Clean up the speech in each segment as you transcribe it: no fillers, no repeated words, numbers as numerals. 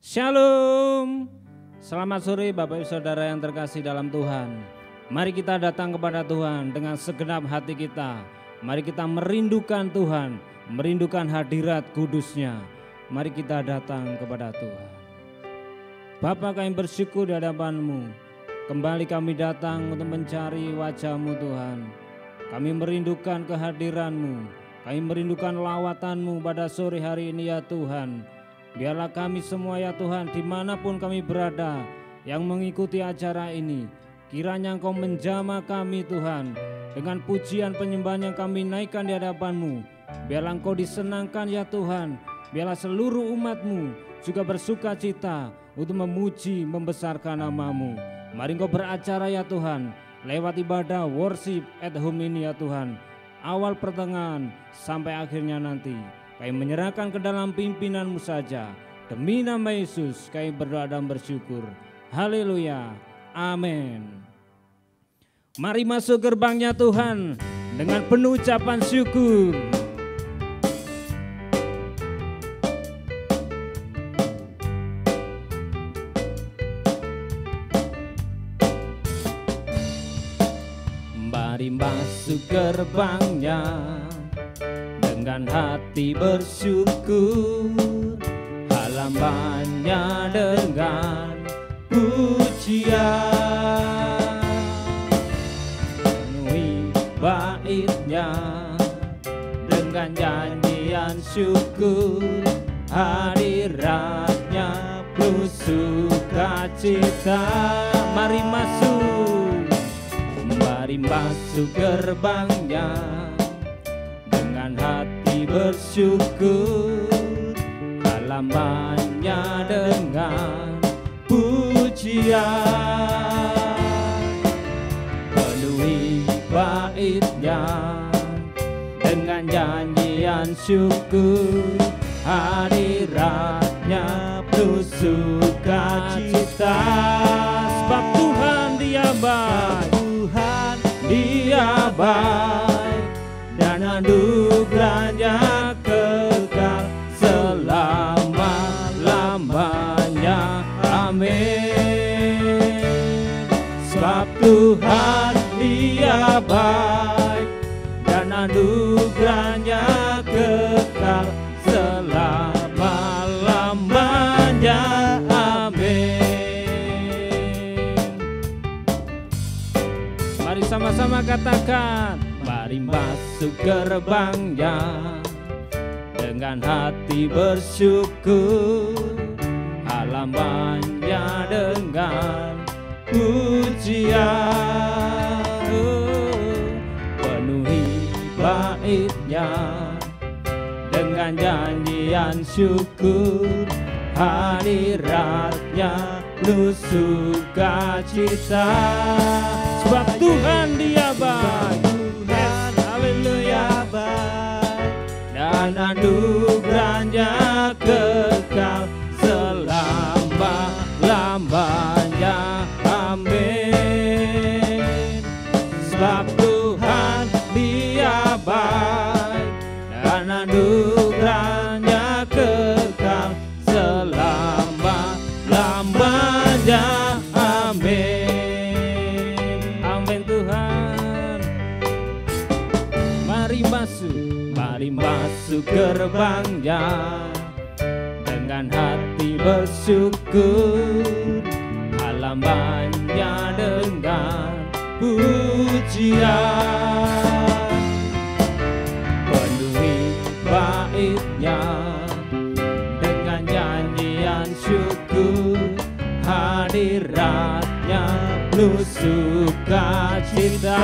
Shalom. Selamat sore Bapak Ibu Saudara yang terkasih dalam Tuhan. Mari kita datang kepada Tuhan dengan segenap hati kita. Mari kita merindukan Tuhan, merindukan hadirat kudus-Nya. Mari kita datang kepada Tuhan. Bapa, kami bersyukur di hadapan-Mu. Kembali kami datang untuk mencari wajah-Mu Tuhan. Kami merindukan kehadiran-Mu. Kami merindukan lawatan-Mu pada sore hari ini ya Tuhan. Biarlah kami semua ya Tuhan dimanapun kami berada yang mengikuti acara ini. Kiranya Engkau menjamah kami Tuhan dengan pujian penyembahan yang kami naikkan di hadapan-Mu. Biarlah Engkau disenangkan ya Tuhan. Biarlah seluruh umat-Mu juga bersuka cita untuk memuji membesarkan nama-Mu. Mari Engkau beracara ya Tuhan lewat ibadah worship at home ini ya Tuhan. Awal pertengahan sampai akhirnya nanti. Kami menyerahkan ke dalam pimpinan-Mu saja. Demi nama Yesus kami berdoa dan bersyukur. Haleluya. Amin. Mari masuk gerbangnya Tuhan dengan penuh ucapan syukur. Mari masuk gerbangnya dengan hati bersyukur, halamannya dengan pujian, penuhi baitnya dengan nyanyian syukur, hadiratnya penuh sukacita. Mari masuk gerbangnya dengan hati bersyukur, halamannya dengan pujian, penuhi baitnya dengan nyanyian syukur, hadiratnya penuh sukacita. Sebab Tuhan Dia baik, Tuhan Dia baik, dan anugerahnya kekal selama-lamanya. Amin. Sebab Tuhan Dia baik, dan anugerahnya kekal selama-lamanya. Amin. Mari sama-sama katakan, mari masuk gerbangnya dengan hati bersyukur, halamannya dengan pujian, penuhi baitnya dengan nyanyian syukur, hadiratnya penuh sukacita. Sebab Tuhan Dia baik, dan anugerahnya kekal selama-lamanya. Amin. Sebab Tuhan Dia baik, dan anugerahnya kekal selama-lamanya. Amin. Amin Tuhan. Mari masuk gerbangnya dengan hati bersyukur, halamannya dengan pujian, penuhi baitnya dengan nyanyian syukur, hadiratnya penuh sukacita.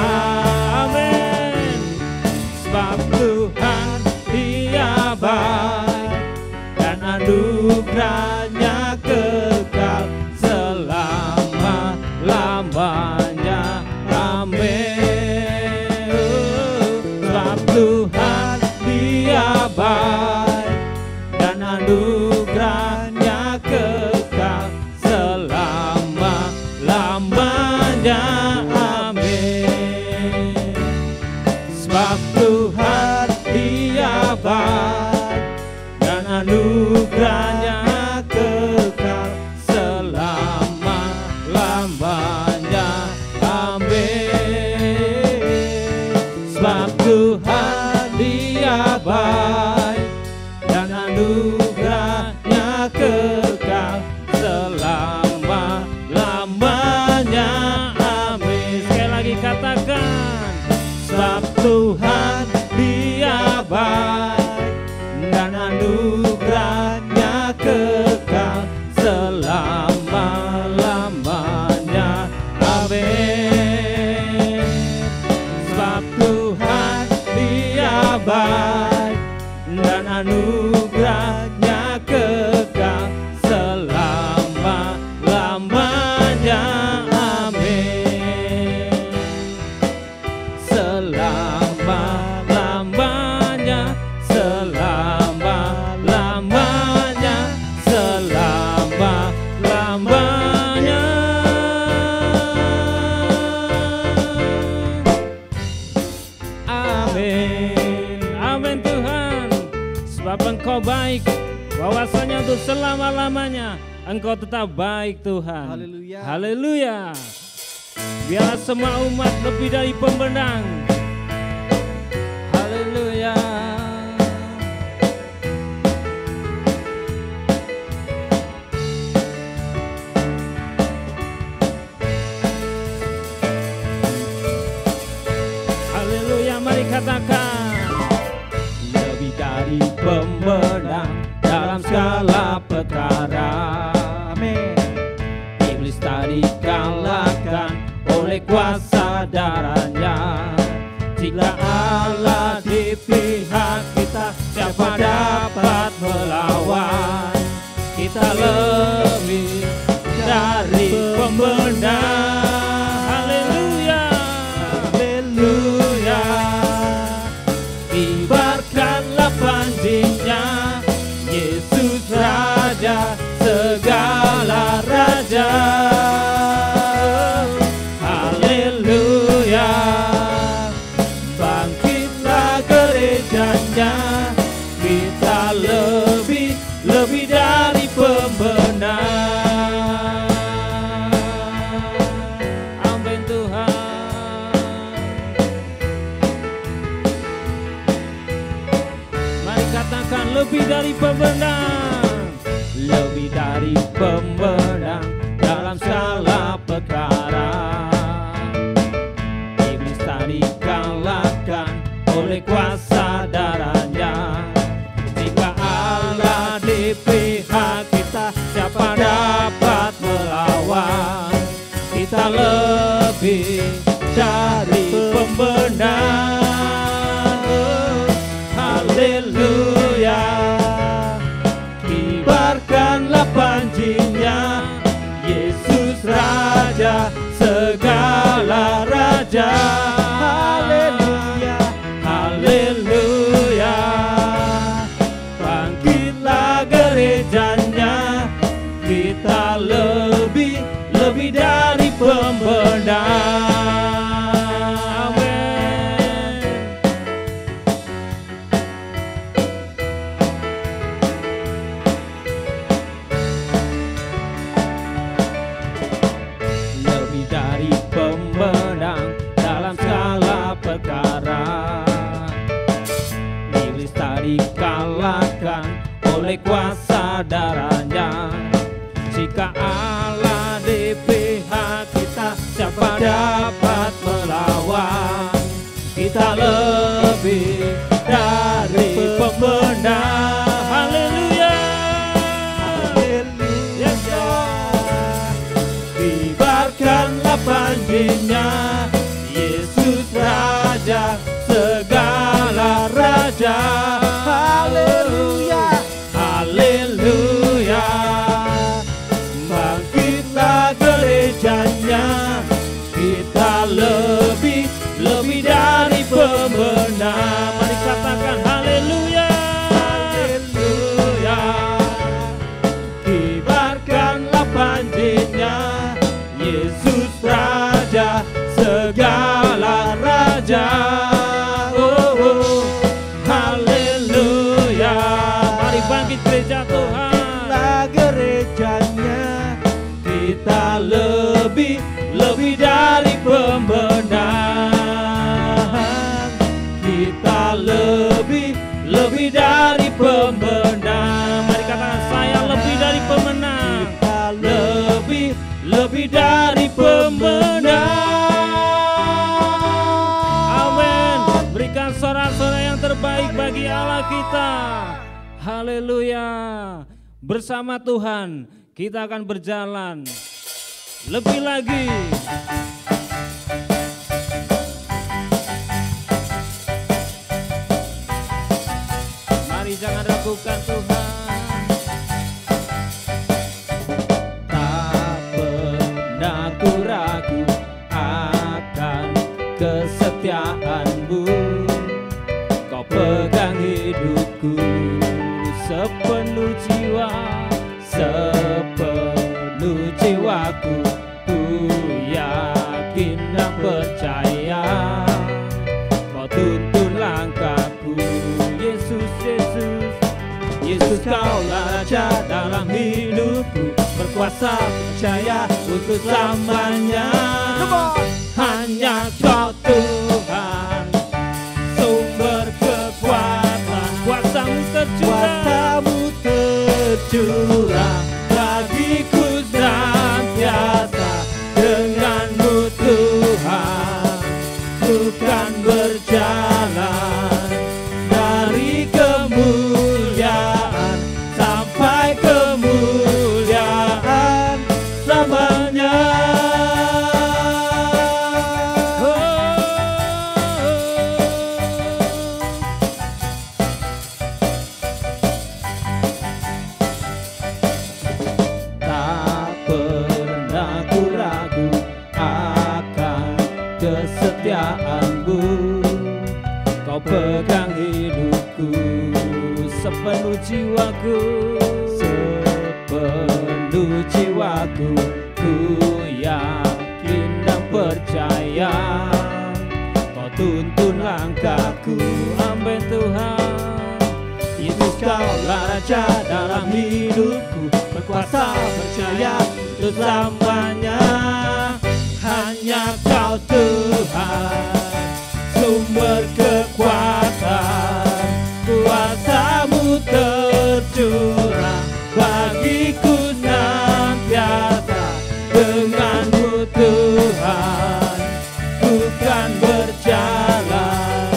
Amin. Sebab Tuhan Dia baik, dan anugerahnya kekal selama-lamanya. Amin. Sebab Tuhan Dia baik, dan anugerahnya kekal selama-lamanya. Amin. Sebab Tuhan Dia baik, dan anugerahnya kekal anugerahnya kekal selama-lamanya. Amin. Sekali lagi katakan, sebab Tuhan Dia baik dan anugerahnya kekal selama-lamanya. Amin. Sebab Tuhan Dia baik dan anugerahnya kekal selama-lamanya. Amin. Selama-lamanya, selama-lamanya, selama-lamanya. Amin. Amin Tuhan. Sebab Engkau baik, bahwasanya untuk selama-lamanya Engkau tetap baik Tuhan. Haleluya. Haleluya. Biarlah semua umat lebih dari pembendang. Haleluya. Haleluya, mari katakan, lebih dari pembedang dalam segala perkara. Amin. Iblis tak dikalahkan oleh kuasa darahnya. Jika Allah di pihak kita, siapa dapat melawan? Kita lebih dari pembedang. Haleluya. Haleluya. Kibarkanlah panjinya, Yesus Raja segala raja. Haleluya. Bangkitlah gerejanya, kita lebih dari pembenar. Amin Tuhan. Mari katakan, lebih dari pembenar. Lebih dari pembenar dalam segala perkara. Iblis tak dikalahkan oleh kuasa darahnya. Jika Allah di pihak kita, siapa dapat melawan? Kita lebih dari pembenar. Haleluya. Kibarkanlah panjinya, Yesus Raja segala raja. Haleluya. Haleluya. Bangkitlah gerejanya, kita lebih dari pembenar. Amin. Lebih dari pemenang dalam segala perkara. Iblis tak dikalahkan oleh kuasa darahnya. Jika Allah di pihak kita, siapa dapat melawan? Kita lebih dari pemenang. Haleluya. Haleluya. Kibarkanlah panjinya, Yesus Raja segala raja. Haleluya. Haleluya. Bangkitlah gerejanya, kita lebih dari pemenang. Mari katakan haleluya. Haleluya. Kibarkanlah panjinya, Yesus Raja segala raja. Oh, oh. Haleluya. Mari bangkit gereja Tuhan. Gerejanya, kita lebih dari pembenar. Kita lebih dari pembenar. kita. Haleluya. Bersama Tuhan kita akan berjalan lebih lagi. Mari jangan ragukan Tuhan. Tak pernah ku ragu akan kesetiaan-Mu. Kau pegang hidupku sepenuh jiwa, sepenuh jiwaku. Ku yakin dan percaya Kau tuntun langkahku. Yesus, Yesus, Yesus, Kaulah Raja dalam hidupku. Berkuasa percaya untuk selamanya. Hanya Kau Tuhan, sumber kekuatan. Kuasamu tercurah bagiku senantiasa. Denganmu Tuhan, ku kan berjalan dari kemuliaan sampai kemuliaan selamanya. Tak pernah ku ragu akan kesetiaan-Mu. Kau pegang hidupku sepenuh jiwaku, sepenuh jiwaku. Ku yakin dan percaya Kau tuntun langkahku. Amin Tuhan. Yesus, Kaulah Raja dalam hidupku. Berkuasa percaya untuk selamanya. Hanya Kau Tuhan, sumber kekuatan. Kuasa-Mu tercurah bagiku senantiasa. Denganmu Tuhan, ku kan berjalan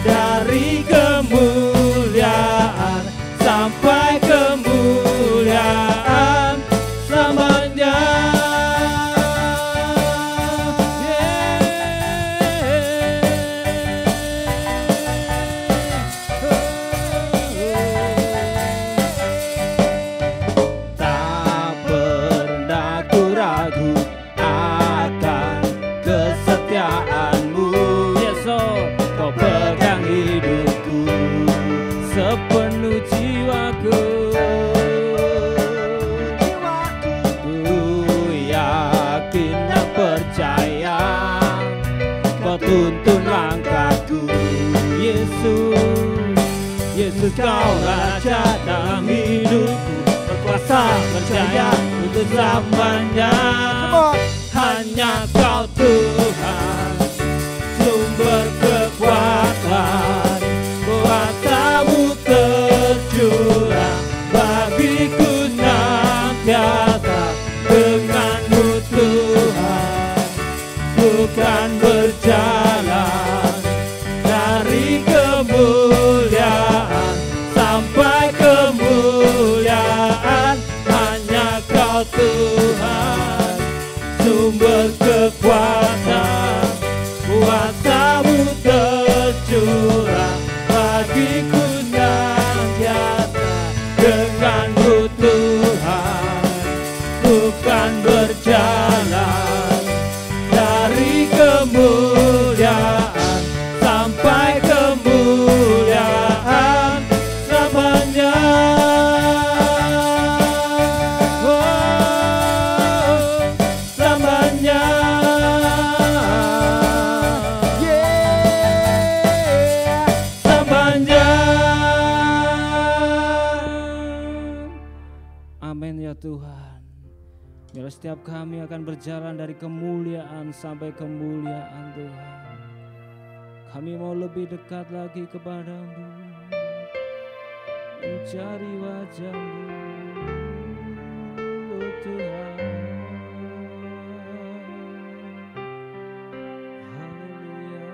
dari kemuliaan sampai kemuliaan selamanya. Tak pernah ku ragu akan kesetiaan-Mu. Yesus, Kau pegang hidupku sepenuh jiwaku. Ku yakin dan percaya Kau tuntun langkahku. Yesus, Yesus, Kaulah Raja dalam hidupku. Berkuasa percaya untuk selamanya. Hanya Kau Tuhan, sumber kekuatan. Kuasa-Mu tercurah bagiku senantiasa. Denganmu Tuhan, ku kan berjalan dari kemuliaan sampai kemuliaan. Hanya Kau Tuhan, sumber kekuatan. Kuasa-Mu tercurah bagiku senantiasa. Denganmu Tuhan, ku kan berjalan dari kemuliaan sampai kemuliaan selamanya. Selamanya. Selamanya. Amin ya Tuhan. Biar setiap kami akan berjalan dari kemuliaan sampai kemuliaan Tuhan. Kami mau lebih dekat lagi kepadamu, mencari wajah-Mu, oh Tuhan. Haleluya.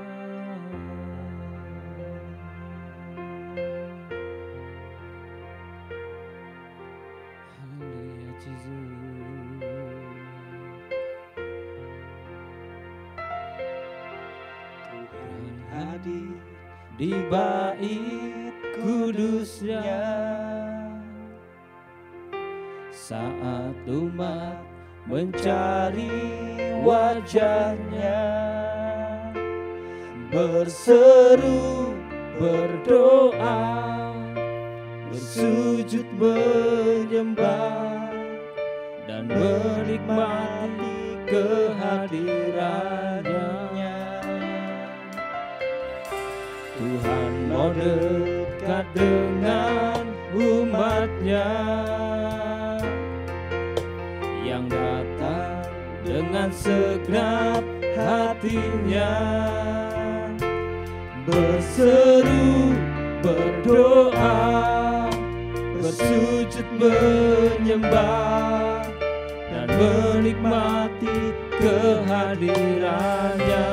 Jesus. Tuhan hadir di bait kudusnya saat umat mencari wajahnya, berseru, berdoa, bersujud menyembah dan menikmati kehadirannya. Tuhan mau dekat dengan umatnya yang datang dengan segenap hatinya, berseru, berdoa, bersujud menyembah dan menikmati kehadirannya.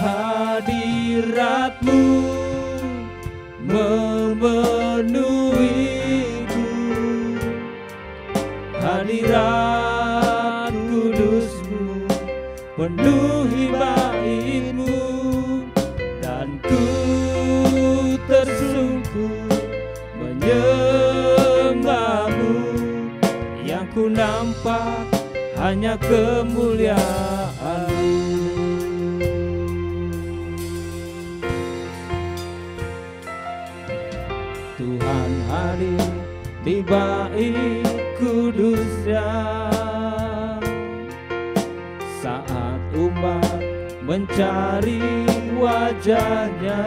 Hadiratmu memenuhiku, hadirat kudusmu penuhi baitmu, dan ku tersungkur menyembahmu, yang ku nampak hanya kemuliaan-Mu. Tuhan hadir di bait kudusnya saat umat mencari wajahnya,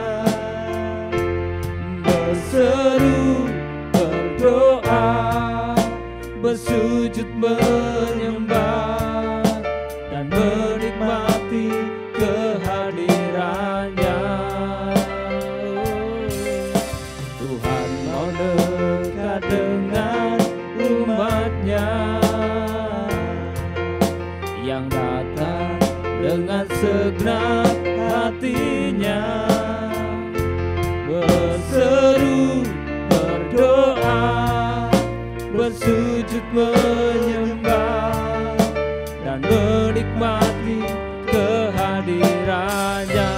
berseru, berdoa, bersujud menyembah dan menikmati kehadirannya. Tuhan mau dekat dengan umatnya yang datang dengan segenap hatinya, berseru, berdoa, bersujud menyembah dan menikmati kehadirannya.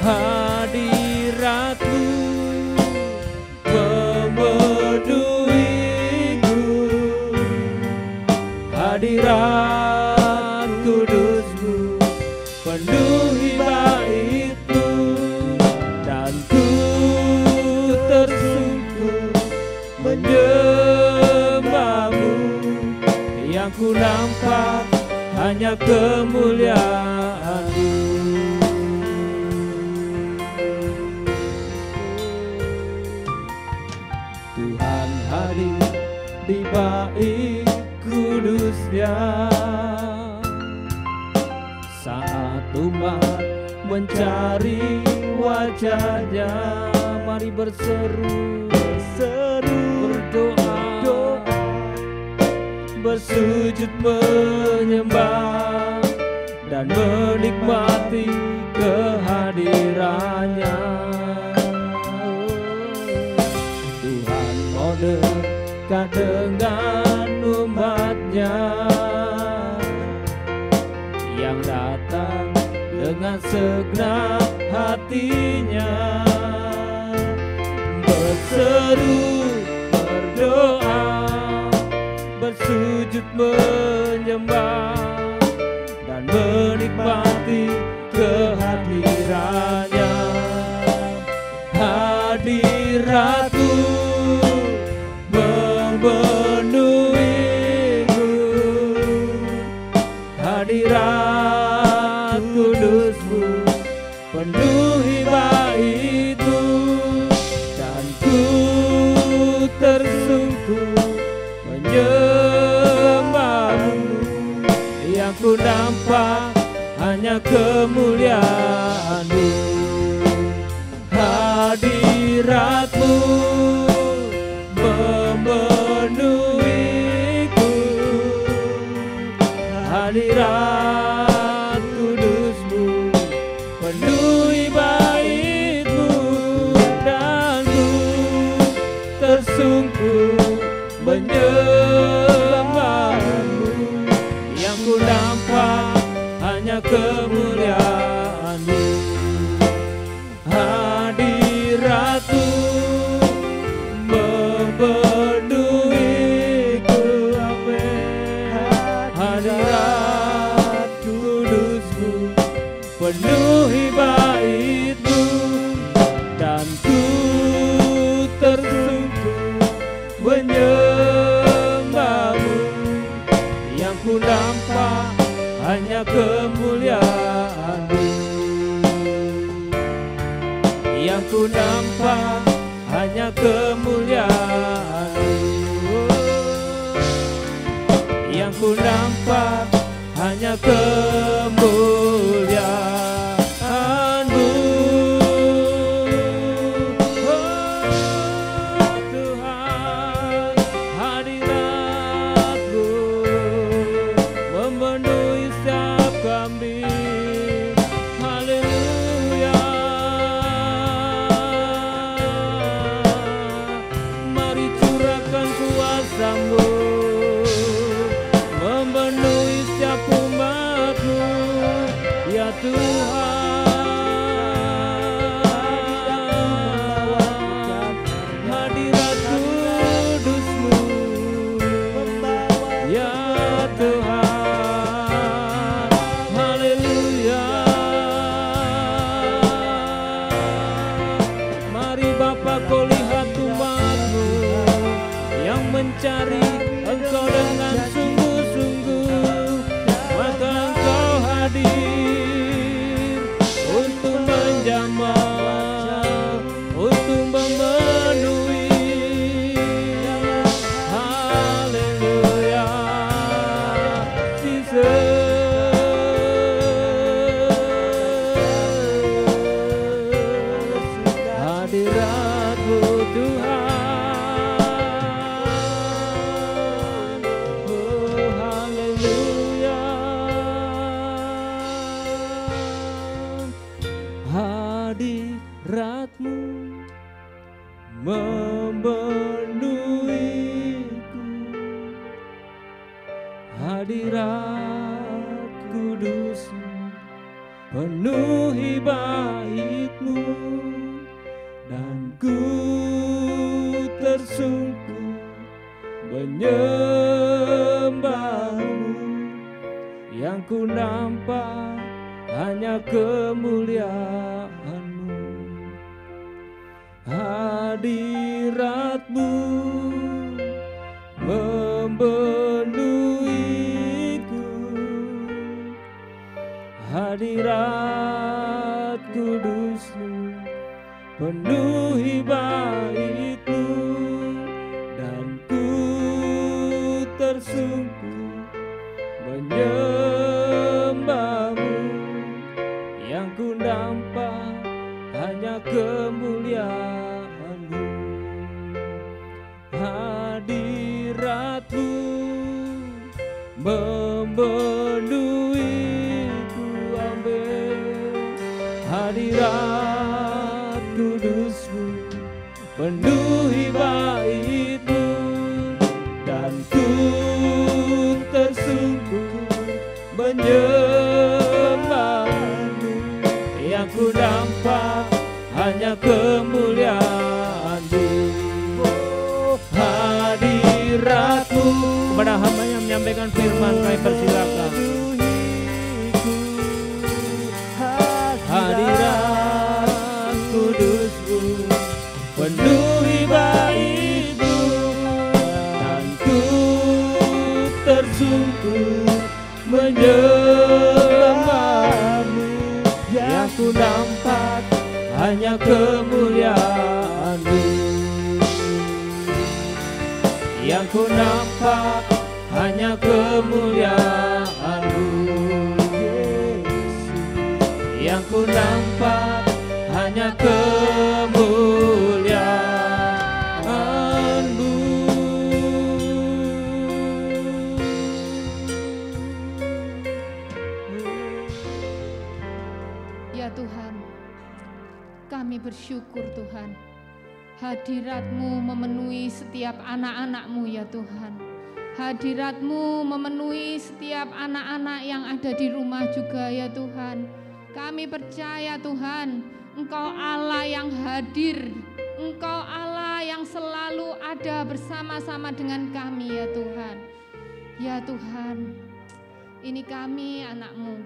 Hadirat-Mu memenuhiku, hadirat kudusmu penuhi baitmu, dan ku tersungkur menyembahmu, yang ku nampak hanya kemuliaan-Mu. Tuhan hadir di bait kudusnya saat umat mencari wajahnya. Mari berseru, berdoa, bersujud menyembah dan menikmati kehadirannya. Tuhan mau dekat dengan umatnya yang datang dengan segenap hatinya, berseru, berdoa, bersujud menyembah dan menikmati kehadirannya. Hadirat-Mu memenuhiku, hadirat kudusmu penuhi baitmu, dan ku tersungkur menyembahmu, yang ku nampak hanya kemuliaan-Mu. Hadirat-Mu memenuhiku, hadirat kudusmu penuhi baitmu, dan yang ku nampak hanya kemuliaan-Mu. Yang ku nampak hanya kemuliaan-Mu. Oh Tuhan, hadirat-Mu memenuhi setiap kami. Haleluya. Mari curahkan kuasa-Mu memenuhi setiap umat-Mu, ya Tuhan. Hadirat kudus-Mu, ya Tuhan. Haleluya. Mari Bapa, Kau lihat umat-Mu yang mencari Engkau dengan sungguh-sungguh, maka Engkau hadir untuk menjamah, untuk memenuhi. Haleluya. Hadirat-Mu Tuhan. Oh haleluya. Hadirat-Mu memenuhiku. Hadirat kudus-Mu penuhi bait-Mu, dan ku tersungkur menyembah-Mu. Yang ku nampak hanya kemuliaan-Mu. Hadirat-Mu memenuhiku. Hadirat kudus-Mu penuhi bait-Mu, dan ku tersungkur menyembah-Mu. Yang ku nampak hanya kemuliaan-Mu. Hadirat-Mu memenuhiku. Amin. Hadirat kudus-Mu penuhi bait-Mu, dan ku tersungkur menyembah-Mu. Yang ku nampak hanya kemuliaan-Mu. Hadirat-Mu. Kepada hamba yang menyampaikan firman, kami persilakan. Hadirat kudus-Mu penuhi bait-Mu, dan ku tersungkur menyembah-Mu. Yang ku nampak hanya kemuliaan-Mu. Yang ku nampak hanya kemuliaan-Mu. Yang ku nampak hanya kemuliaan-Mu. Ya Tuhan, kami bersyukur Tuhan. Hadirat-Mu memenuhi setiap anak-anak-Mu ya Tuhan. Hadirat-Mu memenuhi setiap anak-anak yang ada di rumah juga ya Tuhan. Kami percaya Tuhan, Engkau Allah yang hadir. Engkau Allah yang selalu ada bersama-sama dengan kami ya Tuhan. Ya Tuhan, ini kami anak-Mu.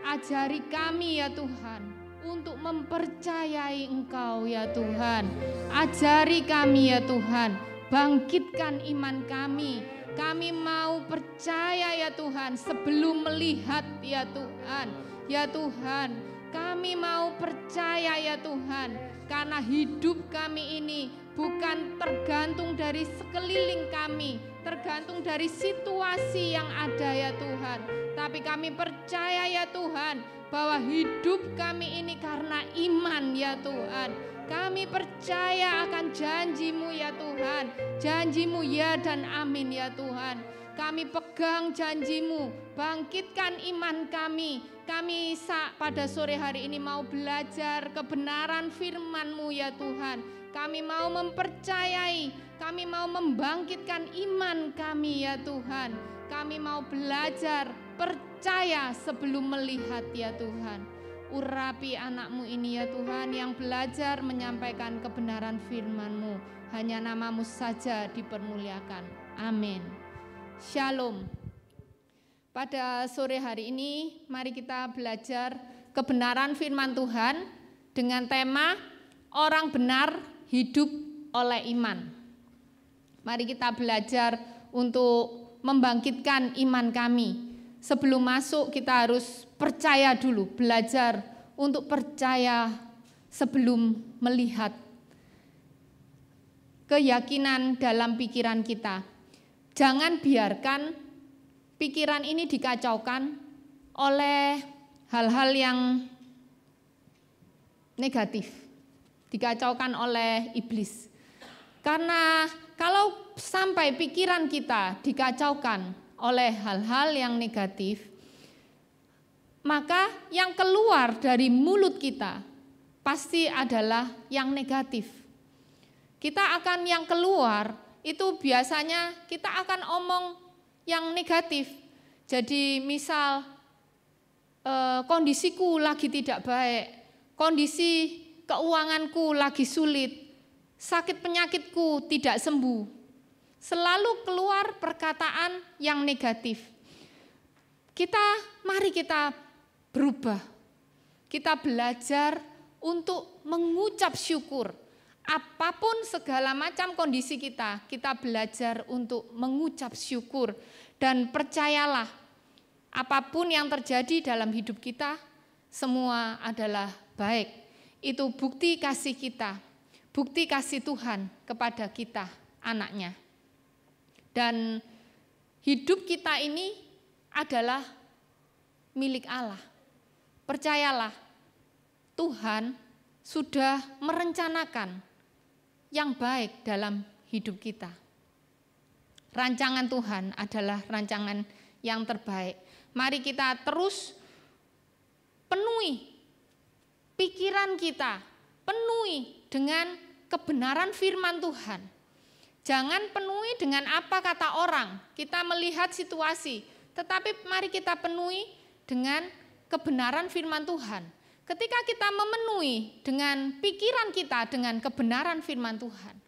Ajari kami ya Tuhan untuk mempercayai Engkau ya Tuhan. Ajari kami ya Tuhan, bangkitkan iman kami. Kami mau percaya ya Tuhan sebelum melihat ya Tuhan. Ya Tuhan, kami Kami mau percaya ya Tuhan, karena hidup kami ini bukan tergantung dari sekeliling kami, tergantung dari situasi yang ada ya Tuhan. Tapi kami percaya ya Tuhan, bahwa hidup kami ini karena iman ya Tuhan. Kami percaya akan janji-Mu ya Tuhan. Janji-Mu ya dan amin ya Tuhan. Kami pegang janji-Mu, bangkitkan iman kami. Kami pada sore hari ini mau belajar kebenaran firman-Mu ya Tuhan. Kami mau mempercayai, kami mau membangkitkan iman kami ya Tuhan. Kami mau belajar percaya sebelum melihat ya Tuhan. Urapi anak-Mu ini ya Tuhan, yang belajar menyampaikan kebenaran firman-Mu. Hanya nama-Mu saja dipermuliakan. Amin. Shalom. Pada sore hari ini mari kita belajar kebenaran firman Tuhan dengan tema orang benar hidup oleh iman. Mari kita belajar untuk membangkitkan iman kami. Sebelum masuk kita harus percaya dulu, belajar untuk percaya sebelum melihat. Keyakinan dalam pikiran kita. Jangan biarkan pikiran ini dikacaukan oleh hal-hal yang negatif, dikacaukan oleh iblis. Karena kalau sampai pikiran kita dikacaukan oleh hal-hal yang negatif, maka yang keluar dari mulut kita pasti adalah yang negatif. Kita akan yang keluar itu biasanya kita akan omong yang negatif. Jadi misal kondisiku lagi tidak baik, kondisi keuanganku lagi sulit, sakit penyakitku tidak sembuh. Selalu keluar perkataan yang negatif. Mari kita berubah. Kita belajar untuk mengucap syukur. Apapun segala macam kondisi kita belajar untuk mengucap syukur. Dan percayalah, apapun yang terjadi dalam hidup kita, semua adalah baik. Itu bukti kasih kita, bukti kasih Tuhan kepada kita, anaknya. Dan hidup kita ini adalah milik Allah. Percayalah, Tuhan sudah merencanakan yang baik dalam hidup kita. Rancangan Tuhan adalah rancangan yang terbaik. Mari kita terus penuhi pikiran kita, penuhi dengan kebenaran firman Tuhan. Jangan penuhi dengan apa kata orang. Kita melihat situasi, tetapi mari kita penuhi dengan kebenaran firman Tuhan. Ketika kita memenuhi dengan pikiran kita dengan kebenaran firman Tuhan,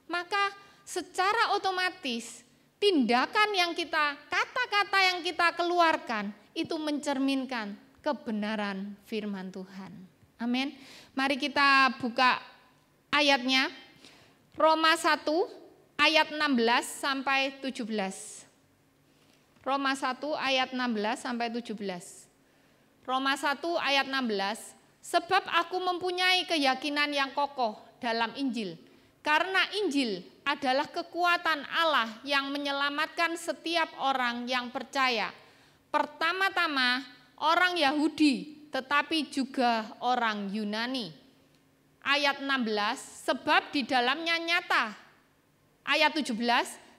maka secara otomatis tindakan yang kita, kata-kata yang kita keluarkan itu mencerminkan kebenaran firman Tuhan. Amin. Mari kita buka ayatnya. Roma 1 ayat 16 sampai 17. Roma 1 ayat 16 sampai 17. Roma 1 ayat 16, sebab aku mempunyai keyakinan yang kokoh dalam Injil, karena Injil adalah kekuatan Allah yang menyelamatkan setiap orang yang percaya. Pertama-tama orang Yahudi, tetapi juga orang Yunani. Ayat 16, sebab di dalamnya nyata. Ayat 17,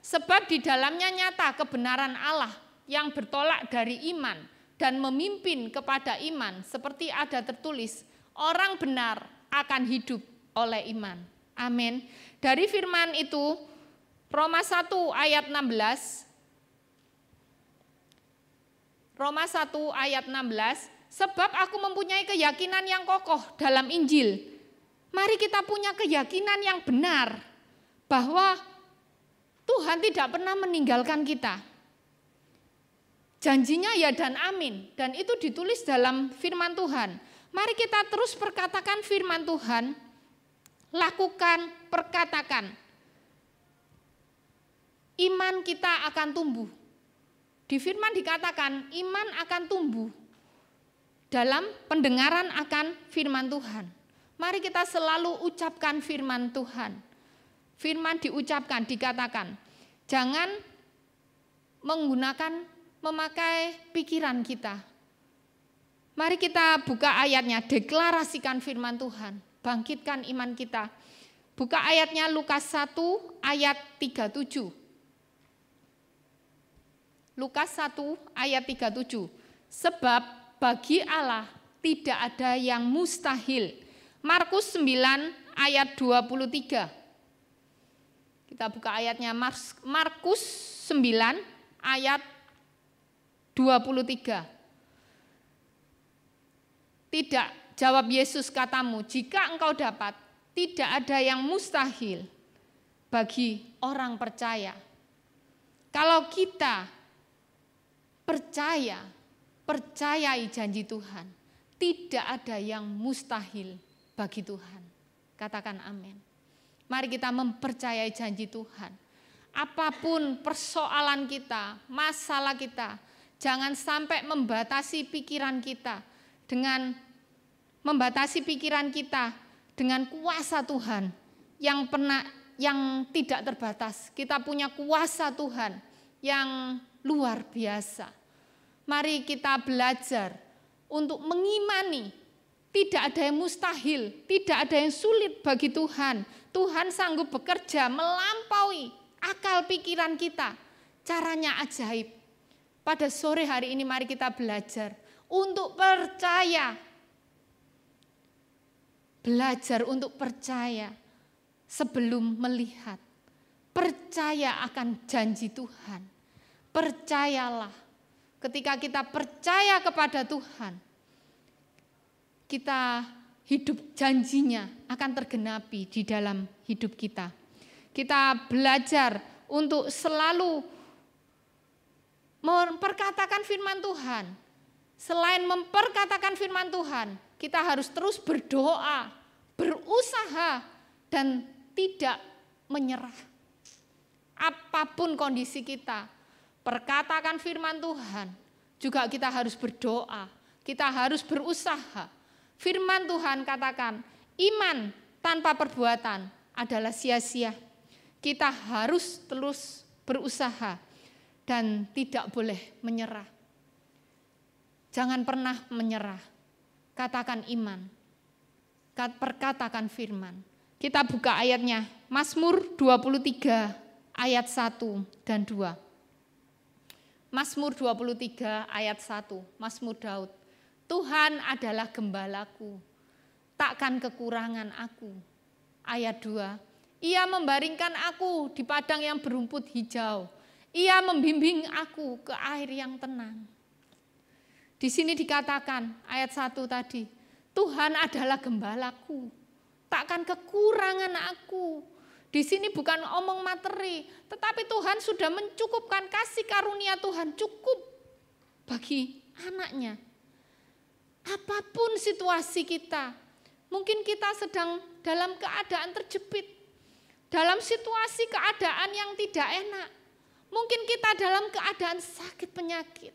sebab di dalamnya nyata kebenaran Allah yang bertolak dari iman dan memimpin kepada iman, seperti ada tertulis, orang benar akan hidup oleh iman. Amin. Dari firman itu, Roma 1 ayat 16, Roma 1 ayat 16, sebab aku mempunyai keyakinan yang kokoh dalam Injil. Mari kita punya keyakinan yang benar, bahwa Tuhan tidak pernah meninggalkan kita. Janjinya ya dan amin, dan itu ditulis dalam firman Tuhan. Mari kita terus perkatakan firman Tuhan, lakukan, perkatakan. Iman kita akan tumbuh. Di firman dikatakan iman akan tumbuh dalam pendengaran akan firman Tuhan. Mari kita selalu ucapkan firman Tuhan. Firman diucapkan, dikatakan. Jangan memakai pikiran kita. Mari kita buka ayatnya, deklarasikan firman Tuhan. Bangkitkan iman kita. Buka ayatnya Lukas 1 ayat 37. Lukas 1 ayat 37. Sebab bagi Allah tidak ada yang mustahil. Markus 9 ayat 23. Kita buka ayatnya Markus 9 ayat 23. Tidak, jawab Yesus katamu, jika engkau dapat, tidak ada yang mustahil bagi orang percaya. Kalau kita percayai janji Tuhan, tidak ada yang mustahil bagi Tuhan. Katakan amin. Mari kita mempercayai janji Tuhan. Apapun persoalan kita, masalah kita, jangan sampai membatasi pikiran kita dengan kuasa Tuhan yang tidak terbatas. Kita punya kuasa Tuhan yang luar biasa. Mari kita belajar untuk mengimani. Tidak ada yang mustahil, tidak ada yang sulit bagi Tuhan. Tuhan sanggup bekerja melampaui akal pikiran kita. Caranya ajaib. Pada sore hari ini mari kita belajar untuk percaya. Belajar untuk percaya sebelum melihat. Percaya akan janji Tuhan. Percayalah. Ketika kita percaya kepada Tuhan, kita hidup janjinya akan tergenapi di dalam hidup kita. Kita belajar untuk selalu memperkatakan firman Tuhan. Selain memperkatakan firman Tuhan, kita harus terus berdoa, berusaha, dan tidak menyerah. Apapun kondisi kita, perkatakan firman Tuhan, juga kita harus berdoa, kita harus berusaha. Firman Tuhan katakan, iman tanpa perbuatan adalah sia-sia. Kita harus terus berusaha dan tidak boleh menyerah. Jangan pernah menyerah. Katakan iman. Perkatakan firman. Kita buka ayatnya. Mazmur 23 ayat 1 dan 2. Mazmur 23 ayat 1. Mazmur Daud. Tuhan adalah gembalaku, takkan kekurangan aku. Ayat 2. Ia membaringkan aku di padang yang berumput hijau. Ia membimbing aku ke air yang tenang. Di sini dikatakan ayat 1 tadi, Tuhan adalah gembalaku, takkan kekurangan aku. Di sini bukan omong materi, tetapi Tuhan sudah mencukupkan, kasih karunia Tuhan cukup bagi anaknya. Apapun situasi kita, mungkin kita sedang dalam keadaan terjepit, dalam situasi keadaan yang tidak enak. Mungkin kita dalam keadaan sakit penyakit.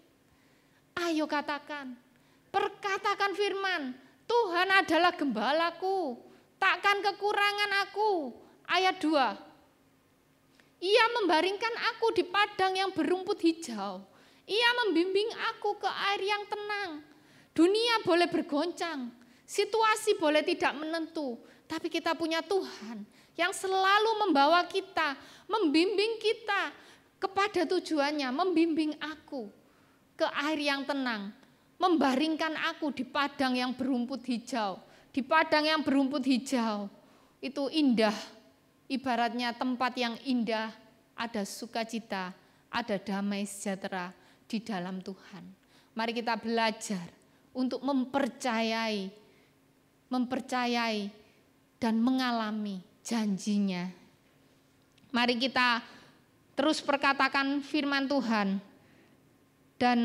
Ayo katakan, perkatakan firman, Tuhan adalah gembalaku, takkan kekurangan aku. Ayat 2, Ia membaringkan aku di padang yang berumput hijau. Ia membimbing aku ke air yang tenang. Dunia boleh bergoncang, situasi boleh tidak menentu, tapi kita punya Tuhan yang selalu membawa kita, membimbing kita kepada tujuannya, membimbing aku ke air yang tenang, membaringkan aku di padang yang berumput hijau. Di padang yang berumput hijau itu indah, ibaratnya tempat yang indah, ada sukacita, ada damai sejahtera di dalam Tuhan. Mari kita belajar untuk mempercayai dan mengalami janjinya. Mari kita terus perkatakan firman Tuhan. Dan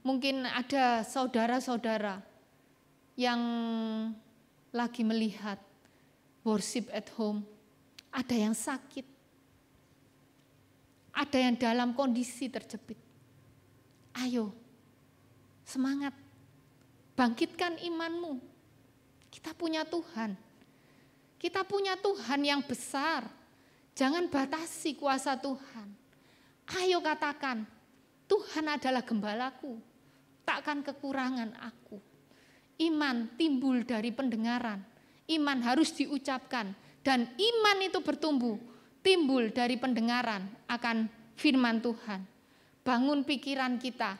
mungkin ada saudara-saudara yang lagi melihat worship at home. Ada yang sakit. Ada yang dalam kondisi terjepit. Ayo, semangat. Bangkitkan imanmu. Kita punya Tuhan. Kita punya Tuhan yang besar. Jangan batasi kuasa Tuhan. Ayo katakan, Tuhan adalah gembalaku, takkan kekurangan aku. Iman timbul dari pendengaran. Iman harus diucapkan. Dan iman itu bertumbuh, timbul dari pendengaran akan firman Tuhan. Bangun pikiran kita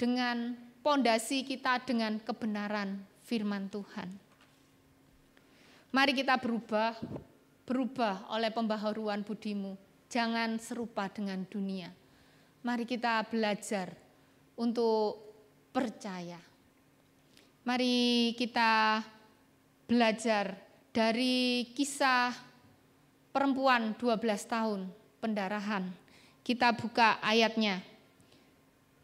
dengan pondasi kita dengan kebenaran firman Tuhan. Mari kita berubah oleh pembaharuan budimu. Jangan serupa dengan dunia. Mari kita belajar untuk percaya. Mari kita belajar dari kisah perempuan 12 tahun pendarahan. Kita buka ayatnya.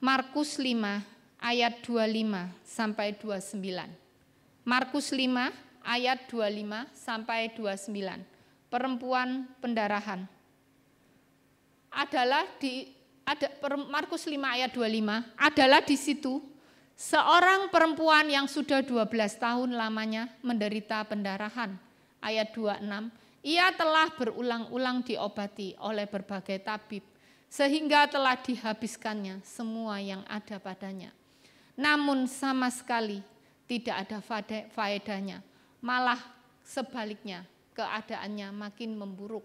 Markus 5 ayat 25 sampai 29. Markus 5 ayat 25 sampai 29. Perempuan pendarahan. Markus 5 ayat 25 adalah di situ seorang perempuan yang sudah 12 tahun lamanya menderita pendarahan. Ayat 26, ia telah berulang-ulang diobati oleh berbagai tabib sehingga telah dihabiskannya semua yang ada padanya. Namun sama sekali tidak ada faedahnya, malah sebaliknya keadaannya makin memburuk.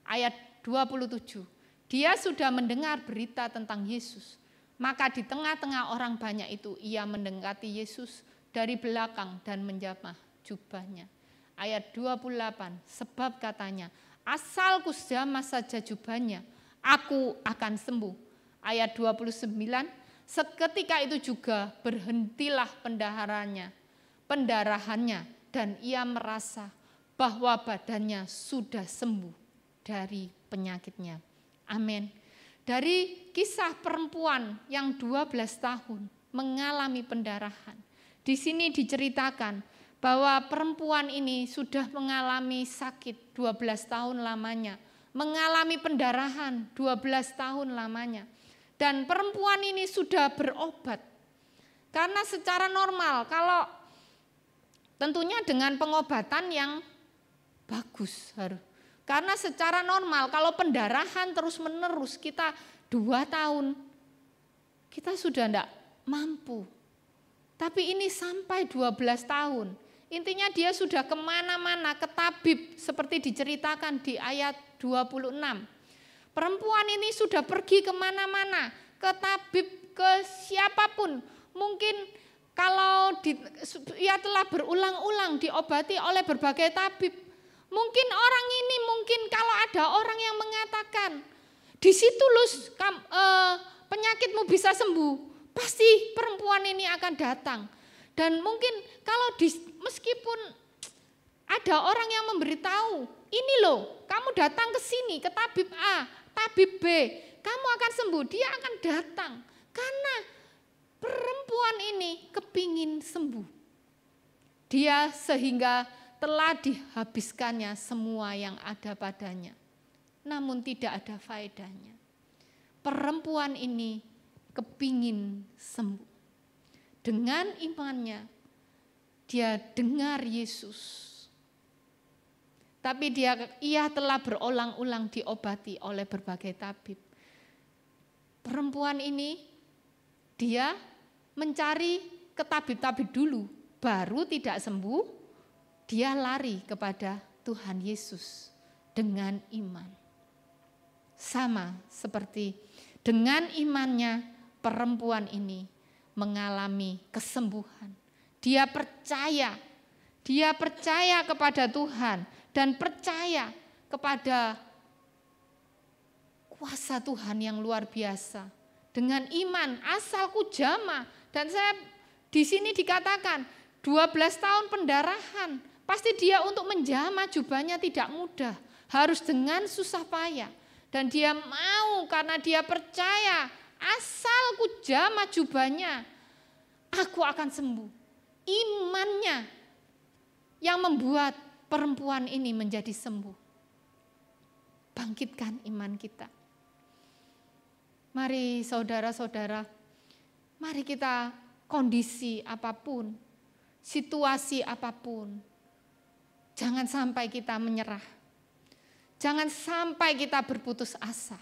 Ayat 27, dia sudah mendengar berita tentang Yesus, maka di tengah-tengah orang banyak itu ia mendekati Yesus dari belakang dan menjamah jubahnya. Ayat 28, sebab katanya, asal kujamah saja jubahnya, aku akan sembuh. Ayat 29, seketika itu juga berhentilah pendarahannya dan ia merasa bahwa badannya sudah sembuh dari penyakitnya. Amin. Dari kisah perempuan yang 12 tahun mengalami pendarahan. Di sini diceritakan bahwa perempuan ini sudah mengalami sakit 12 tahun lamanya, mengalami pendarahan 12 tahun lamanya. Dan perempuan ini sudah berobat. Karena secara normal, kalau tentunya dengan pengobatan yang bagus harus. Karena secara normal kalau pendarahan terus menerus kita 2 tahun, kita sudah tidak mampu. Tapi ini sampai 12 tahun. Intinya dia sudah kemana-mana, ke tabib seperti diceritakan di ayat 26. Perempuan ini sudah pergi kemana-mana, ke tabib, ke siapapun. Mungkin kalau ia telah berulang-ulang diobati oleh berbagai tabib. Mungkin orang ini, kalau ada orang yang mengatakan, di situ penyakitmu bisa sembuh, pasti perempuan ini akan datang. Dan mungkin kalau meskipun ada orang yang memberitahu, ini loh, kamu datang ke sini, ke tabib A, tabib B, kamu akan sembuh, dia akan datang. Karena perempuan ini kepingin sembuh. Dia sehingga telah dihabiskannya semua yang ada padanya. Namun tidak ada faedahnya. Perempuan ini kepingin sembuh. Dengan imannya, dia dengar Yesus. Tapi ia telah berulang-ulang diobati oleh berbagai tabib. Perempuan ini, dia mencari ke tabib-tabib dulu, baru tidak sembuh, dia lari kepada Tuhan Yesus dengan iman. Sama seperti dengan imannya perempuan ini mengalami kesembuhan. Dia percaya kepada Tuhan dan percaya kepada kuasa Tuhan yang luar biasa. Dengan iman asal kujamah, dan saya di sini dikatakan 12 tahun pendarahan, pasti dia untuk menjamah jubahnya tidak mudah, harus dengan susah payah. Dan dia mau karena dia percaya, asal kujamah jubahnya, aku akan sembuh. Imannya yang membuat perempuan ini menjadi sembuh. Bangkitkan iman kita. Mari saudara-saudara, mari kita kondisi apapun, situasi apapun. Jangan sampai kita menyerah. Jangan sampai kita berputus asa.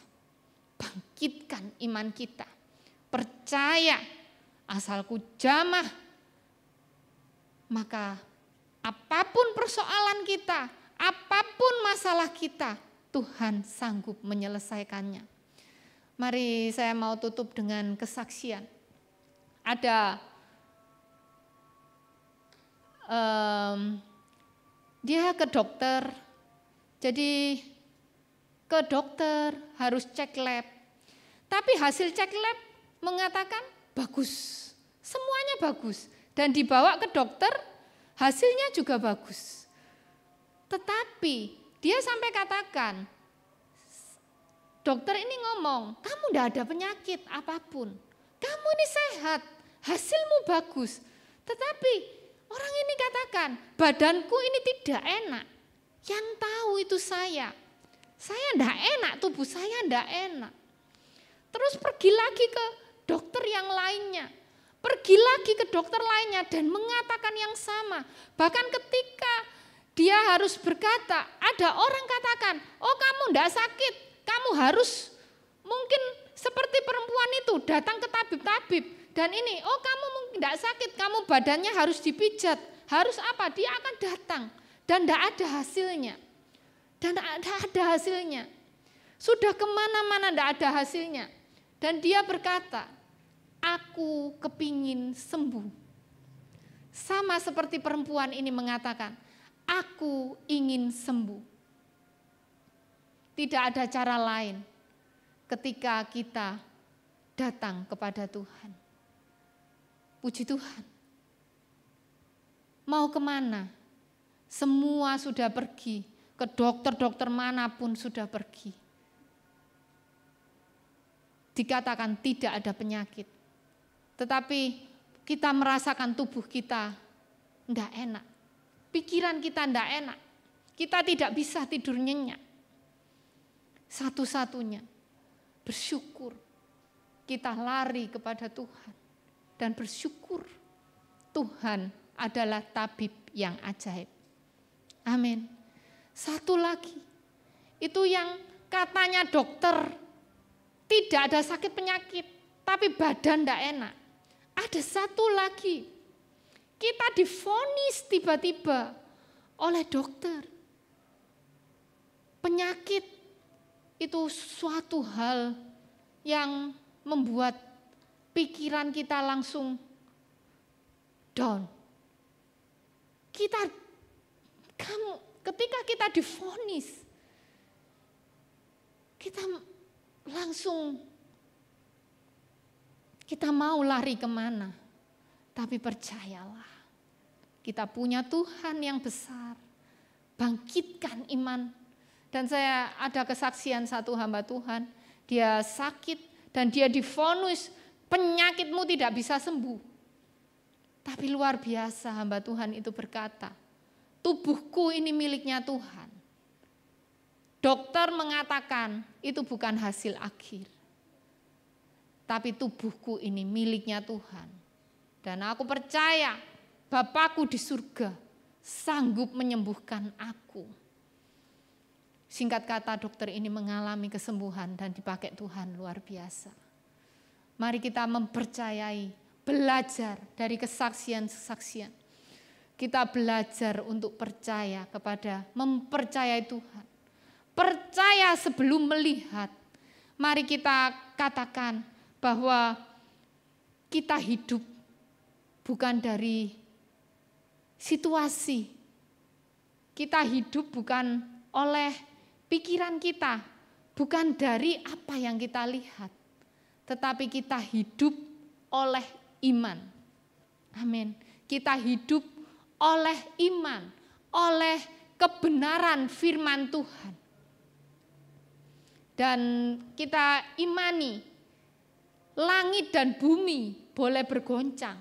Bangkitkan iman kita. Percaya, asalku jamah, maka apapun persoalan kita, apapun masalah kita, Tuhan sanggup menyelesaikannya. Mari saya mau tutup dengan kesaksian. Ada dia ke dokter, jadi ke dokter harus cek lab. Tapi hasil cek lab mengatakan bagus, semuanya bagus. Dan dibawa ke dokter, hasilnya juga bagus. Tetapi dia sampai katakan, dokter ini ngomong, kamu tidak ada penyakit apapun. Kamu ini sehat, hasilmu bagus. Tetapi orang ini katakan, badanku ini tidak enak. Yang tahu itu saya. Saya tidak enak, tubuh saya tidak enak. Terus pergi lagi ke dokter yang lainnya. Pergi lagi ke dokter lainnya dan mengatakan yang sama. Bahkan ketika dia harus berkata, ada orang katakan, oh kamu tidak sakit, kamu harus mungkin seperti perempuan itu datang ke tabib-tabib. Dan ini, oh kamu mungkin tidak sakit, kamu badannya harus dipijat. Harus apa? Dia akan datang dan tidak ada hasilnya. Dan tidak ada hasilnya. Sudah kemana-mana tidak ada hasilnya. Dan dia berkata, aku kepingin sembuh. Sama seperti perempuan ini mengatakan, aku ingin sembuh. Tidak ada cara lain ketika kita datang kepada Tuhan. Puji Tuhan. Mau kemana? Semua sudah pergi. Ke dokter-dokter manapun sudah pergi. Dikatakan tidak ada penyakit. Tetapi kita merasakan tubuh kita tidak enak. Pikiran kita tidak enak. Kita tidak bisa tidur nyenyak. Satu-satunya bersyukur. Kita lari kepada Tuhan. Dan bersyukur Tuhan adalah tabib yang ajaib. Amin. Satu lagi. Itu yang katanya dokter tidak ada sakit penyakit. Tapi badan tidak enak. Ada satu lagi. Kita divonis tiba-tiba oleh dokter. Penyakit itu suatu hal yang membuat pikiran kita langsung down. Ketika kita divonis, kita langsung kita mau lari kemana? Tapi percayalah, kita punya Tuhan yang besar. Bangkitkan iman. Dan saya ada kesaksian satu hamba Tuhan, dia sakit dan dia divonis penyakitmu tidak bisa sembuh. Tapi luar biasa hamba Tuhan itu berkata, tubuhku ini miliknya Tuhan. Dokter mengatakan itu bukan hasil akhir. Tapi tubuhku ini miliknya Tuhan. Dan aku percaya Bapakku di surga sanggup menyembuhkan aku. Singkat kata dokter ini mengalami kesembuhan dan dipakai Tuhan luar biasa. Mari kita mempercayai, belajar dari kesaksian-kesaksian. Kita belajar untuk percaya kepada mempercayai Tuhan. Percaya sebelum melihat. Mari kita katakan bahwa kita hidup bukan dari situasi. Kita hidup bukan oleh pikiran kita, bukan dari apa yang kita lihat. Tetapi kita hidup oleh iman. Amin. Kita hidup oleh iman, oleh kebenaran firman Tuhan. Dan kita imani langit dan bumi boleh bergoncang.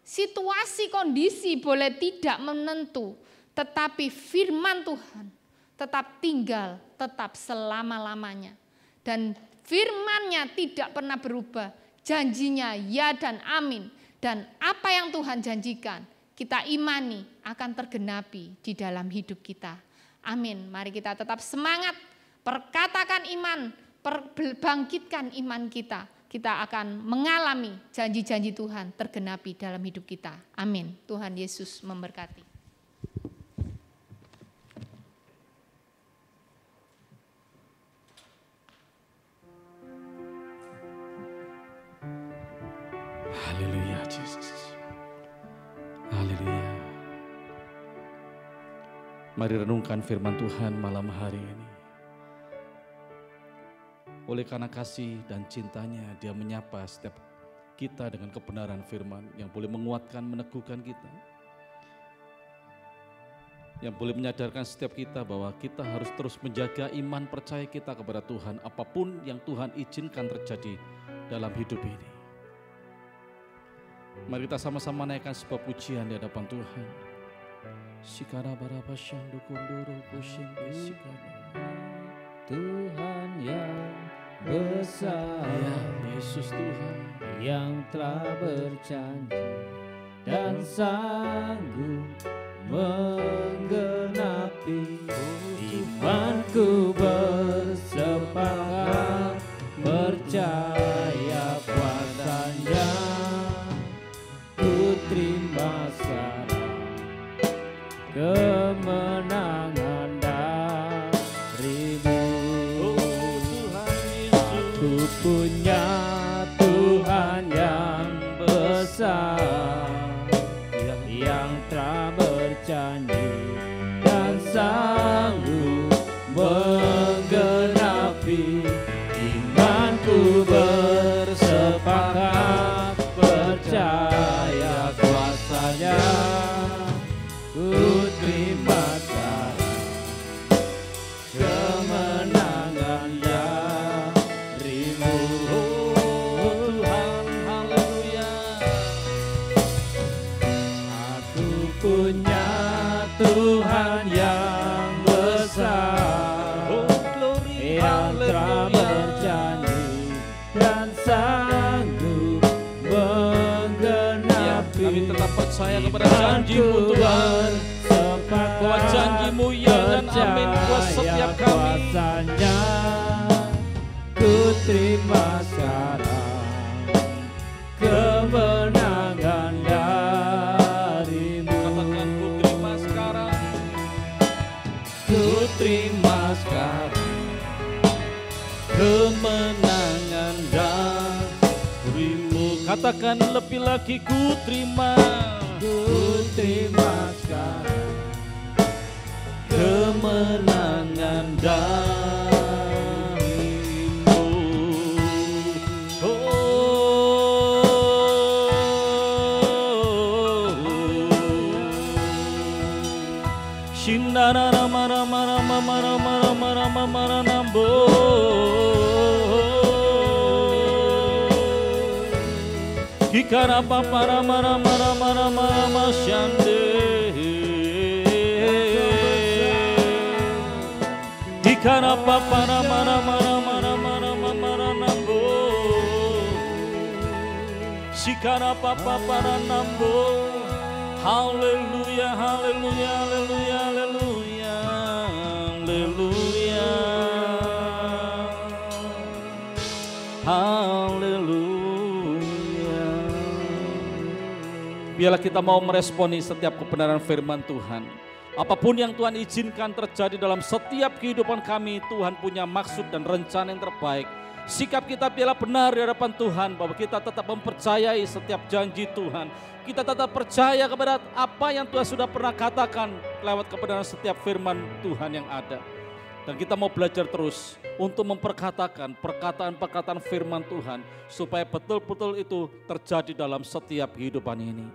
Situasi kondisi boleh tidak menentu, tetapi firman Tuhan tetap tinggal, tetap selama-lamanya. Dan firman-Nya tidak pernah berubah, janjinya ya dan amin. Dan apa yang Tuhan janjikan, kita imani akan tergenapi di dalam hidup kita. Amin. Mari kita tetap semangat, perkatakan iman, bangkitkan iman kita. Kita akan mengalami janji-janji Tuhan tergenapi dalam hidup kita. Amin. Tuhan Yesus memberkati. Haleluya Yesus. Haleluya. Mari renungkan firman Tuhan malam hari ini. Oleh karena kasih dan cintanya, Dia menyapa setiap kita dengan kebenaran firman yang boleh menguatkan, meneguhkan kita. Yang boleh menyadarkan setiap kita bahwa kita harus terus menjaga iman percaya kita kepada Tuhan. Apapun yang Tuhan izinkan terjadi dalam hidup ini. Mari kita sama-sama naikkan sebuah pujian di hadapan Tuhan. Sikara baraba syandu kondoro pushing sikara. Tuhan yang besar, Ya Yesus Tuhan yang telah berjanji dan sanggup menggenapi. Imanku bersepakat percaya kuasa-Nya. Ku terima sekarang kemenangan darimu. Aku punya Tuhan yang besar, yang telah berjanji dan sanggup menggenapi. Imanku bersepakat percaya kuasa-Nya. Ku terima sekarang kemenangan darimu. Tuhan, haleluya. Aku punya Tuhan yang besar, yang telah berjanji dan sanggup menggenapi. Kami tetap percaya kepada janji-Mu Tuhan, bahwa janji-Mu ya dan amin buat setiap kami. Kuasa-Nya ku terima sekarang kemenangan darimu. Katakan ku terima sekarang. Ku terima sekarang Kemenangan darimu. Katakan lebih lagi ku terima. Ku terima sekarang Kemenangan darimu. Shindana rama rama rama rama rama rama rama nambo. Kikara papa rama rama rama rama rama shande. Kikara papa rama rama rama rama rama rama nambo. Shikara papa para nambo. Haleluya, haleluya, haleluya, haleluya, haleluya, haleluya. Biarlah kita mau meresponi setiap kebenaran firman Tuhan. Apapun yang Tuhan izinkan terjadi dalam setiap kehidupan kami, Tuhan punya maksud dan rencana yang terbaik. Sikap kita biarlah benar di hadapan Tuhan, bahwa kita tetap mempercayai setiap janji Tuhan. Kita tetap percaya kepada apa yang Tuhan sudah pernah katakan lewat kebenaran setiap firman Tuhan yang ada. Dan kita mau belajar terus untuk memperkatakan perkataan-perkataan firman Tuhan, supaya betul-betul itu terjadi dalam setiap kehidupan ini.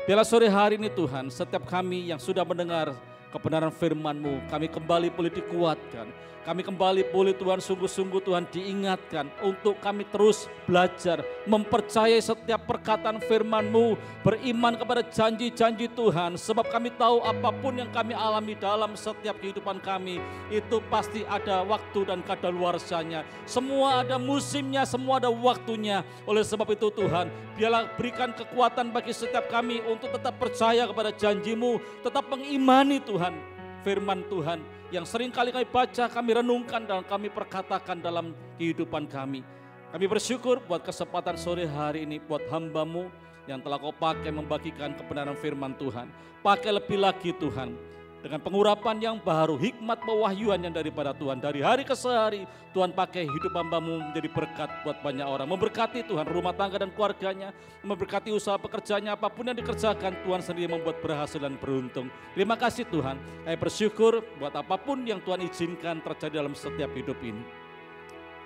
Biarlah sore hari ini Tuhan, setiap kami yang sudah mendengar kebenaran firman-Mu. Kami kembali boleh dikuatkan. Kami kembali boleh Tuhan sungguh-sungguh Tuhan diingatkan untuk kami terus belajar, mempercayai setiap perkataan firman-Mu, beriman kepada janji-janji Tuhan. Sebab kami tahu apapun yang kami alami dalam setiap kehidupan kami, itu pasti ada waktu dan kadaluarsanya. Semua ada musimnya, semua ada waktunya. Oleh sebab itu Tuhan, biarlah berikan kekuatan bagi setiap kami untuk tetap percaya kepada janji-Mu, tetap mengimani Tuhan, firman Tuhan yang sering kali kami baca, kami renungkan dan kami perkatakan dalam kehidupan kami. Kami bersyukur buat kesempatan sore hari ini, buat hamba-Mu yang telah Kau pakai membagikan kebenaran firman Tuhan. Pakai lebih lagi Tuhan, dengan pengurapan yang baru, hikmat pewahyuan yang daripada Tuhan. Dari hari ke hari, Tuhan pakai hidup hamba-Mu menjadi berkat buat banyak orang. Memberkati Tuhan rumah tangga dan keluarganya, memberkati usaha pekerjaannya, apapun yang dikerjakan, Tuhan sendiri membuat berhasil dan beruntung. Terima kasih Tuhan, saya bersyukur buat apapun yang Tuhan izinkan terjadi dalam setiap hidup ini.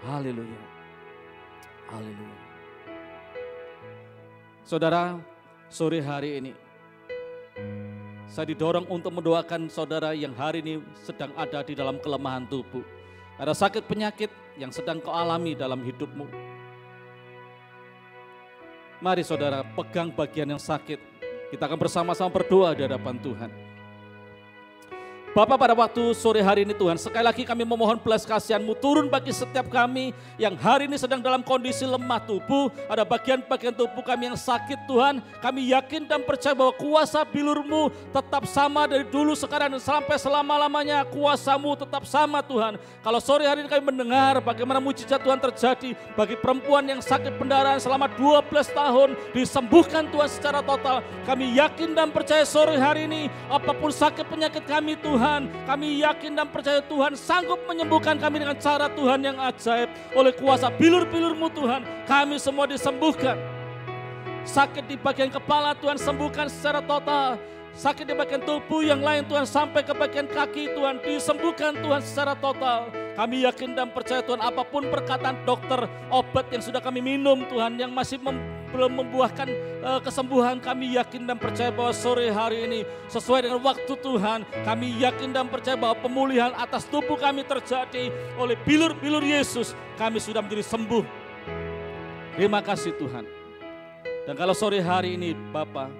Haleluya, haleluya. Saudara, sore hari ini, saya didorong untuk mendoakan saudara yang hari ini sedang ada di dalam kelemahan tubuh. Ada sakit penyakit yang sedang kau alami dalam hidupmu. Mari saudara pegang bagian yang sakit. Kita akan bersama-sama berdoa di hadapan Tuhan. Bapa, pada waktu sore hari ini Tuhan, sekali lagi kami memohon belas kasihan-Mu turun bagi setiap kami yang hari ini sedang dalam kondisi lemah tubuh. Ada bagian-bagian tubuh kami yang sakit Tuhan. Kami yakin dan percaya bahwa kuasa bilur-Mu tetap sama dari dulu, sekarang dan sampai selama-lamanya. Kuasa-Mu tetap sama Tuhan. Kalau sore hari ini kami mendengar bagaimana mujizat Tuhan terjadi bagi perempuan yang sakit pendarahan selama 12 tahun, disembuhkan Tuhan secara total. Kami yakin dan percaya sore hari ini apapun sakit penyakit kami Tuhan, kami yakin dan percaya Tuhan sanggup menyembuhkan kami dengan cara Tuhan yang ajaib. Oleh kuasa bilur-bilur-Mu Tuhan, kami semua disembuhkan. Sakit di bagian kepala Tuhan sembuhkan secara total. Sakit di bagian tubuh yang lain Tuhan sampai ke bagian kaki Tuhan disembuhkan Tuhan secara total. Kami yakin dan percaya Tuhan apapun perkataan dokter, obat yang sudah kami minum Tuhan yang masih belum membuahkan kesembuhan, kami yakin dan percaya bahwa sore hari ini sesuai dengan waktu Tuhan, kami yakin dan percaya bahwa pemulihan atas tubuh kami terjadi oleh bilur-bilur Yesus. Kami sudah menjadi sembuh. Terima kasih Tuhan. Dan kalau sore hari ini Bapa,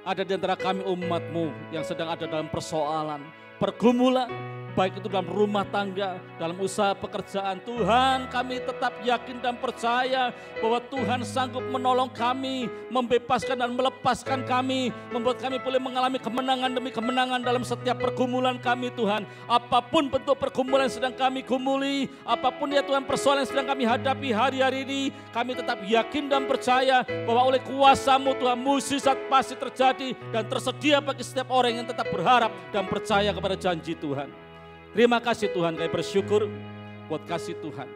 ada di antara kami umat-Mu yang sedang ada dalam persoalan, pergumulan, baik itu dalam rumah tangga, dalam usaha pekerjaan, Tuhan kami tetap yakin dan percaya bahwa Tuhan sanggup menolong kami, membebaskan dan melepaskan kami, membuat kami boleh mengalami kemenangan demi kemenangan dalam setiap pergumulan kami Tuhan. Apapun bentuk pergumulan yang sedang kami gumuli, apapun ya Tuhan persoalan yang sedang kami hadapi hari-hari ini, kami tetap yakin dan percaya bahwa oleh kuasa-Mu Tuhan mukjizat pasti terjadi dan tersedia bagi setiap orang yang tetap berharap dan percaya kepada janji Tuhan. Terima kasih Tuhan, kami bersyukur buat kasih Tuhan.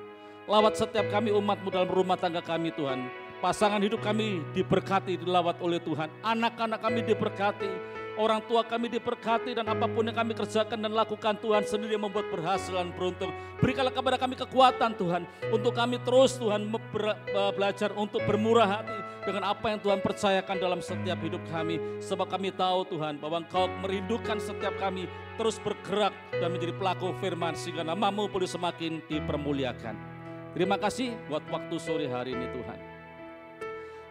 Lawat setiap kami umat-Mu dalam rumah tangga kami Tuhan. Pasangan hidup kami diberkati, dilawat oleh Tuhan. Anak-anak kami diberkati, orang tua kami diberkati, dan apapun yang kami kerjakan dan lakukan Tuhan sendiri yang membuat berhasil dan beruntung. Berikanlah kepada kami kekuatan Tuhan, untuk kami terus Tuhan belajar untuk bermurah hati dengan apa yang Tuhan percayakan dalam setiap hidup kami. Sebab kami tahu Tuhan bahwa Engkau merindukan setiap kami terus bergerak dan menjadi pelaku firman sehingga nama-Mu boleh semakin dipermuliakan. Terima kasih buat waktu sore hari ini Tuhan.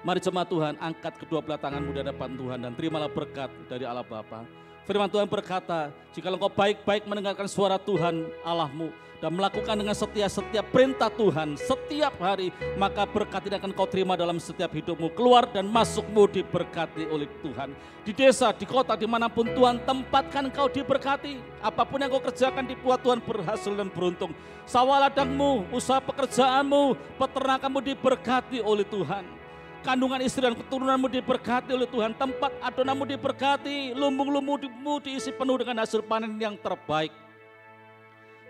Mari jemaat Tuhan angkat kedua belah tanganmu di hadapan Tuhan dan terimalah berkat dari Allah Bapa. Firman Tuhan berkata, jika engkau baik-baik mendengarkan suara Tuhan Allahmu dan melakukan dengan setia setiap perintah Tuhan setiap hari, maka berkat ini akan kau terima dalam setiap hidupmu. Keluar dan masukmu diberkati oleh Tuhan. Di desa, di kota, dimanapun Tuhan tempatkan kau diberkati. Apapun yang kau kerjakan dibuat Tuhan berhasil dan beruntung. Sawah ladangmu, usaha pekerjaanmu, peternakanmu diberkati oleh Tuhan. Kandungan istri dan keturunanmu diberkati oleh Tuhan. Tempat adonanmu diberkati. Lumbung-lumbungmu diisi penuh dengan hasil panen yang terbaik.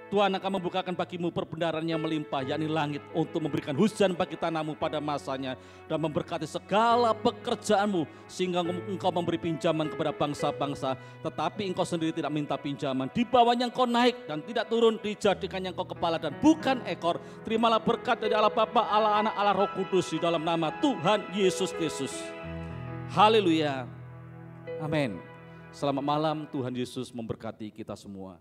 Tuhan akan membukakan bagimu perbendaharaan yang melimpah, yakni langit, untuk memberikan hujan bagi tanahmu pada masanya dan memberkati segala pekerjaanmu sehingga engkau memberi pinjaman kepada bangsa-bangsa, tetapi engkau sendiri tidak minta pinjaman. Di bawahnya engkau naik dan tidak turun, dijadikannya engkau kepala dan bukan ekor. Terimalah berkat dari Allah Bapa, Allah Anak, Allah Roh Kudus di dalam nama Tuhan Yesus Kristus. Haleluya. Amin. Selamat malam, Tuhan Yesus memberkati kita semua.